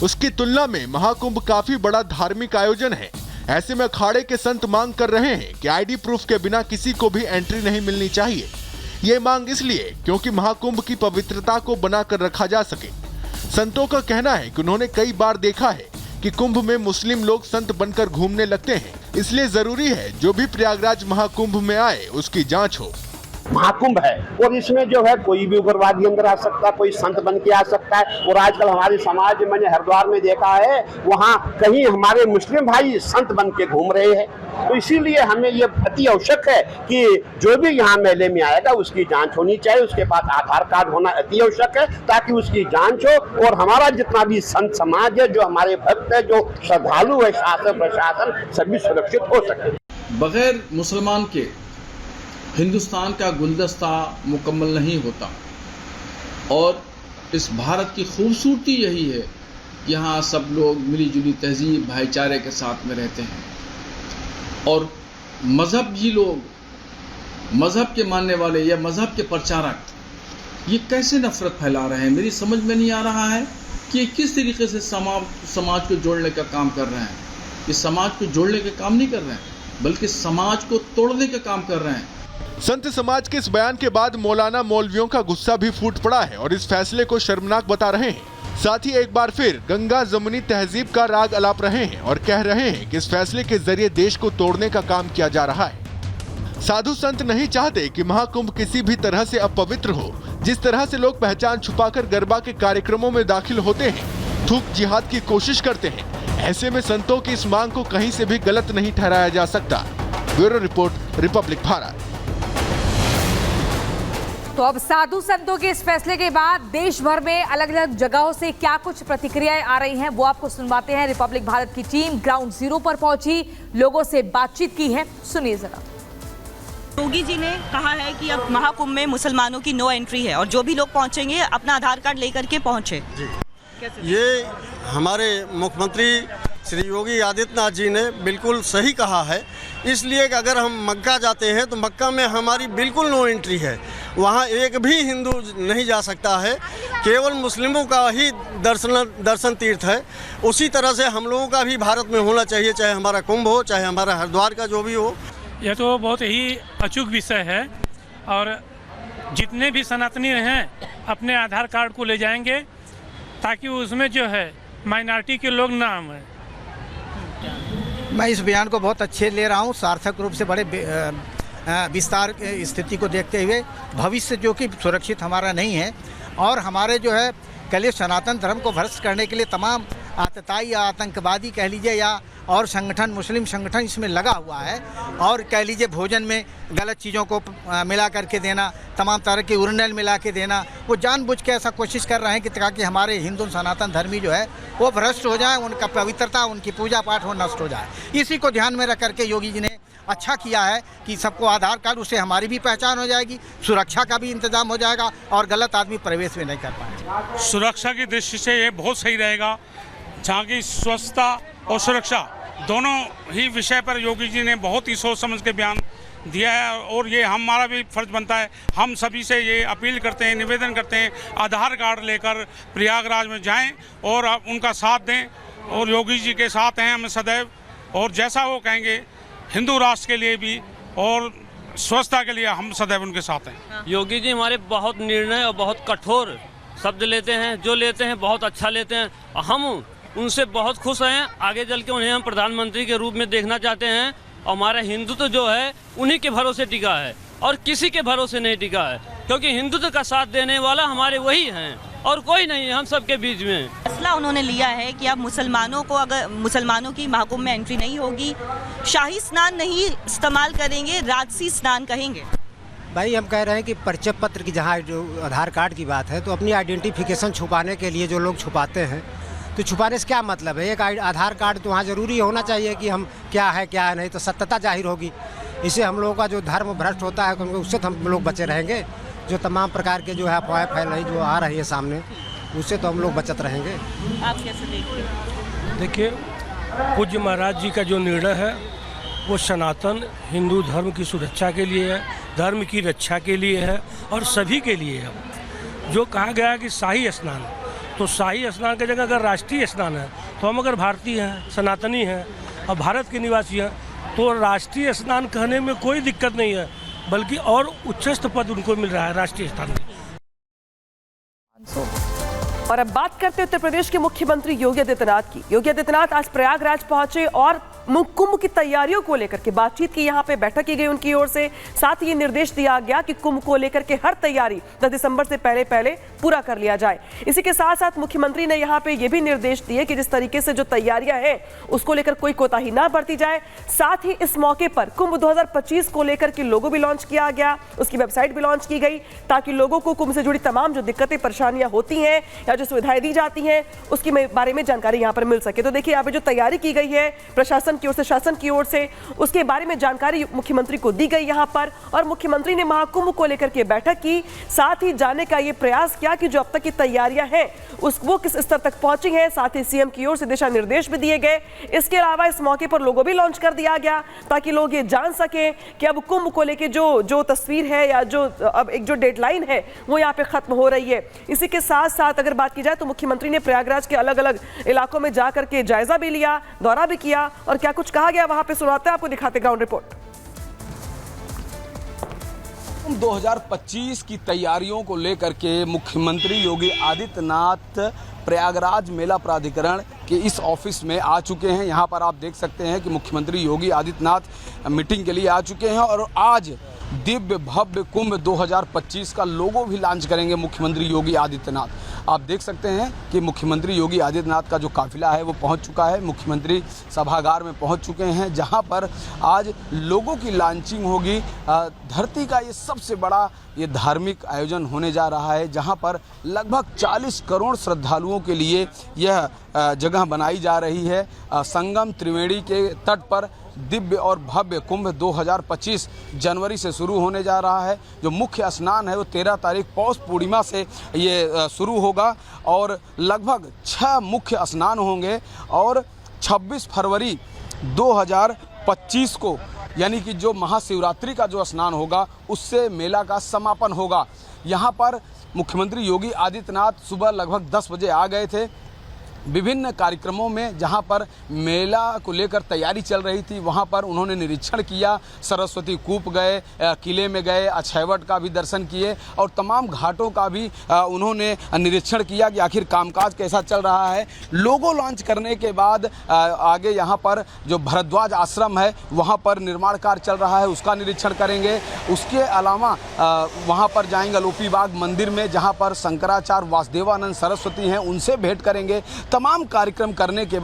उसकी तुलना में महाकुंभ काफी बड़ा धार्मिक आयोजन है। ऐसे में अखाड़े के संत मांग कर रहे हैं कि आईडी प्रूफ के बिना किसी को भी एंट्री नहीं मिलनी चाहिए। ये मांग इसलिए क्योंकि महाकुंभ की पवित्रता को बनाकर रखा जा सके। संतों का कहना है कि उन्होंने कई बार देखा है कि कुंभ में मुस्लिम लोग संत बनकर घूमने लगते हैं, इसलिए जरूरी है जो भी प्रयागराज महाकुंभ में आए उसकी जांच हो। महाकुंभ है और इसमें जो है कोई भी उग्रवादी अंदर आ सकता है, कोई संत बन के आ सकता है। और आजकल हमारे समाज में मैंने हरिद्वार में देखा है, वहाँ कहीं हमारे मुस्लिम भाई संत बन के घूम रहे हैं। तो इसीलिए हमें ये अति आवश्यक है कि जो भी यहाँ मेले में आएगा उसकी जांच होनी चाहिए, उसके पास आधार कार्ड होना अति आवश्यक है ताकि उसकी जांच हो और हमारा जितना भी संत समाज है, जो हमारे भक्त है, जो श्रद्धालु है, शासन प्रशासन सभी सुरक्षित हो सके। बगैर मुसलमान के हिंदुस्तान का गुलदस्ता मुकम्मल नहीं होता और इस भारत की खूबसूरती यही है कि यहाँ सब लोग मिलीजुली तहजीब भाईचारे के साथ में रहते हैं और मजहबी लोग, मजहब के मानने वाले या मजहब के प्रचारक ये कैसे नफरत फैला रहे हैं। मेरी समझ में नहीं आ रहा है कि ये किस तरीके से समाज को जोड़ने का काम कर रहे हैं। ये समाज को जोड़ने का काम नहीं कर रहे हैं बल्कि समाज को तोड़ने का काम कर रहे हैं। संत समाज के इस बयान के बाद मौलाना मौलवियों का गुस्सा भी फूट पड़ा है और इस फैसले को शर्मनाक बता रहे हैं। साथ ही एक बार फिर गंगा जमुनी तहजीब का राग अलाप रहे हैं और कह रहे हैं कि इस फैसले के जरिए देश को तोड़ने का काम किया जा रहा है। साधु संत नहीं चाहते कि महाकुंभ किसी भी तरह से अपवित्र हो। जिस तरह से लोग पहचान छुपाकर गरबा के कार्यक्रमों में दाखिल होते हैं, थूक जिहाद की कोशिश करते हैं, ऐसे में संतों की इस मांग को कहीं से भी गलत नहीं ठहराया जा सकता। Bureau report, Republic Bharat. तो अब साधु संतों के इस फैसले के बाद देश भर में अलग अलग जगहों से क्या कुछ प्रतिक्रियाएं आ रही हैं वो आपको सुनवाते हैं। रिपब्लिक भारत की टीम ग्राउंड जीरो पर पहुंची, लोगों से बातचीत की है, सुनिए जरा। योगी जी ने कहा है कि अब महाकुंभ में मुसलमानों की नो एंट्री है और जो भी लोग पहुंचेंगे अपना आधार कार्ड लेकर के पहुंचे। ये हमारे मुख्यमंत्री श्री योगी आदित्यनाथ जी ने बिल्कुल सही कहा है। इसलिए कि अगर हम मक्का जाते हैं तो मक्का में हमारी बिल्कुल नो एंट्री है, वहाँ एक भी हिंदू नहीं जा सकता है, केवल मुस्लिमों का ही दर्शन तीर्थ है। उसी तरह से हम लोगों का भी भारत में होना चाहिए, चाहे हमारा कुंभ हो, चाहे हमारा हरिद्वार का जो भी हो। यह तो बहुत ही अचूक विषय है और जितने भी सनातनी हैं अपने आधार कार्ड को ले जाएंगे ताकि उसमें जो है माइनॉरिटी के लोग ना आए। मैं इस बयान को बहुत अच्छे ले रहा हूँ, सार्थक रूप से बड़े विस्तार स्थिति को देखते हुए भविष्य जो कि सुरक्षित हमारा नहीं है और हमारे जो है कह लीजिए सनातन धर्म को भ्रष्ट करने के लिए तमाम आतताई या आतंकवादी कह लीजिए या और संगठन, मुस्लिम संगठन इसमें लगा हुआ है और कह लीजिए भोजन में गलत चीज़ों को मिला करके देना, तमाम तरह के उर्नल मिला के देना, वो जानबूझ के ऐसा कोशिश कर रहे हैं कि ताकि हमारे हिंदू सनातन धर्मी जो है वो भ्रष्ट हो जाए, उनका पवित्रता, उनकी पूजा पाठ वो नष्ट हो जाए। इसी को ध्यान में रख करके योगी जी ने अच्छा किया है कि सबको आधार कार्ड, उससे हमारी भी पहचान हो जाएगी, सुरक्षा का भी इंतजाम हो जाएगा और गलत आदमी प्रवेश भी नहीं कर पाएगा। सुरक्षा की दृष्टि से ये बहुत सही रहेगा, जहाँ की स्वच्छता और सुरक्षा दोनों ही विषय पर योगी जी ने बहुत ही सोच समझ के बयान दिया है और ये हमारा भी फर्ज बनता है। हम सभी से ये अपील करते हैं, निवेदन करते हैं, आधार कार्ड लेकर प्रयागराज में जाएं और उनका साथ दें और योगी जी के साथ हैं हम सदैव और जैसा वो कहेंगे हिंदू राष्ट्र के लिए भी और स्वच्छता के लिए हम सदैव उनके साथ हैं। योगी जी हमारे बहुत निर्णय और बहुत कठोर शब्द लेते हैं, जो लेते हैं बहुत अच्छा लेते हैं। हम उनसे बहुत खुश हैं। आगे चल के उन्हें हम प्रधानमंत्री के रूप में देखना चाहते हैं और हमारा हिंदुत्व जो है उन्हीं के भरोसे टिका है और किसी के भरोसे नहीं टिका है, क्योंकि हिंदुत्व का साथ देने वाला हमारे वही हैं और कोई नहीं है हम सबके बीच में। फैसला उन्होंने लिया है कि अब मुसलमानों की महाकुंभ में एंट्री नहीं होगी, शाही स्नान नहीं इस्तेमाल करेंगे, राजसी स्नान कहेंगे। भाई हम कह रहे हैं कि परिचय पत्र की जहाँ जो आधार कार्ड की बात है तो अपनी आइडेंटिफिकेशन छुपाने के लिए जो लोग छुपाते हैं तो छुपाने से क्या मतलब है। एक आधार कार्ड तो वहाँ ज़रूरी होना चाहिए कि हम क्या है क्या है, नहीं तो सत्यता जाहिर होगी। इससे हम लोगों का जो धर्म भ्रष्ट होता है उससे तो हम लोग बचे रहेंगे। जो तमाम प्रकार के जो है अफवाहें फैल रही जो आ रही है सामने, उससे तो हम लोग बचत रहेंगे। आप कैसे देखते हैं? देखिए, पूज्य महाराज जी का जो निर्णय है वो सनातन हिंदू धर्म की सुरक्षा के लिए है, धर्म की रक्षा के लिए है और सभी के लिए है। जो कहा गया कि शाही स्नान, तो शाही स्नान की जगह अगर राष्ट्रीय स्नान है, तो हम अगर भारतीय हैं, सनातनी हैं और भारत के निवासी हैं, तो राष्ट्रीय स्नान कहने में कोई दिक्कत नहीं है, बल्कि और उच्चस्थ पद उनको मिल रहा है राष्ट्रीय स्नान में। और अब बात करते हैं उत्तर प्रदेश के मुख्यमंत्री योगी आदित्यनाथ की। योगी आदित्यनाथ आज प्रयागराज पहुंचे और कुंभ की तैयारियों को लेकर के बातचीत की, यहाँ पे बैठक की गई उनकी ओर से। साथ ही ये निर्देश दिया गया कि कुंभ को लेकर के हर तैयारी 10 दिसंबर से पहले पूरा कर लिया जाए। इसी के साथ साथ मुख्यमंत्री ने यहाँ पे ये भी निर्देश दिए कि जिस तरीके से जो तैयारियां हैं उसको लेकर कोई कोताही ना बरती जाए। साथ ही इस मौके पर कुंभ 2025 को लेकर के लोगो भी लॉन्च किया गया, उसकी वेबसाइट भी लॉन्च की गई, ताकि लोगों को कुंभ से जुड़ी तमाम जो दिक्कतें परेशानियां होती हैं या जो सुविधाएं दी जाती हैं उसके बारे में जानकारी यहाँ पर मिल सके। तो देखिए यहाँ पे जो तैयारी की गई है प्रशासन की ओर से, शासन की ओर से, उसके बारे में जानकारी मुख्यमंत्री को दी गई यहाँ पर। और मुख्यमंत्री ने महाकुंभ को लेकर के बैठक की, साथ ही जानने का ये प्रयास किया कि जो अब तक की तैयारियां हैं वो किस स्तर तक पहुंची हैं। साथ ही सीएम की ओर से दिशा निर्देश भी दिए गए। इसके अलावा इस मौके पर लोगो भी लॉन्च कर दिया गया, ताकि लोग ये जान सकें कि अब कुंभ को लेकर जो तस्वीर है या जो अब एक जो डेडलाइन है वो यहाँ पे खत्म हो रही है। इसी के साथ साथ अगर बात की जाए तो मुख्यमंत्री ने प्रयागराज के अलग अलग इलाकों में जाकर के जायजा भी लिया, दौरा भी किया, और क्या कुछ कहा गया वहां पे सुनाते हैं आपको, दिखाते ग्राउंड रिपोर्ट। 2025 की तैयारियों को लेकर के मुख्यमंत्री योगी आदित्यनाथ प्रयागराज मेला प्राधिकरण के इस ऑफिस में आ चुके हैं। यहाँ पर आप देख सकते हैं कि मुख्यमंत्री योगी आदित्यनाथ मीटिंग के लिए आ चुके हैं और आज दिव्य भव्य कुंभ 2025 का लोगो भी लॉन्च करेंगे मुख्यमंत्री योगी आदित्यनाथ। आप देख सकते हैं कि मुख्यमंत्री योगी आदित्यनाथ का जो काफिला है वो पहुंच चुका है, मुख्यमंत्री सभागार में पहुंच चुके हैं, जहां पर आज लोगों की लॉन्चिंग होगी। धरती का ये सबसे बड़ा ये धार्मिक आयोजन होने जा रहा है, जहां पर लगभग 40 करोड़ श्रद्धालुओं के लिए यह जगह बनाई जा रही है। संगम त्रिवेणी के तट पर दिव्य और भव्य कुंभ 2025 जनवरी से शुरू होने जा रहा है। जो मुख्य स्नान है वो 13 तारीख पौष पूर्णिमा से ये शुरू होगा और लगभग 6 मुख्य स्नान होंगे और 26 फरवरी 2025 को यानी कि जो महाशिवरात्रि का जो स्नान होगा उससे मेला का समापन होगा। यहाँ पर मुख्यमंत्री योगी आदित्यनाथ सुबह लगभग 10 बजे आ गए थे। विभिन्न कार्यक्रमों में जहां पर मेला को लेकर तैयारी चल रही थी वहां पर उन्होंने निरीक्षण किया, सरस्वती कूप गए, किले में गए, अक्षयवट का भी दर्शन किए और तमाम घाटों का भी उन्होंने निरीक्षण किया कि आखिर कामकाज कैसा चल रहा है। लोगो लॉन्च करने के बाद आगे यहां पर जो भरद्वाज आश्रम है वहां पर निर्माण कार्य चल रहा है उसका निरीक्षण करेंगे। उसके अलावा वहां पर जाएंगे लोपी बाग मंदिर में जहां पर शंकराचार्य वासुदेवानंद सरस्वती हैं, उनसे भेंट करेंगे। तमाम कार्यक्रम करने के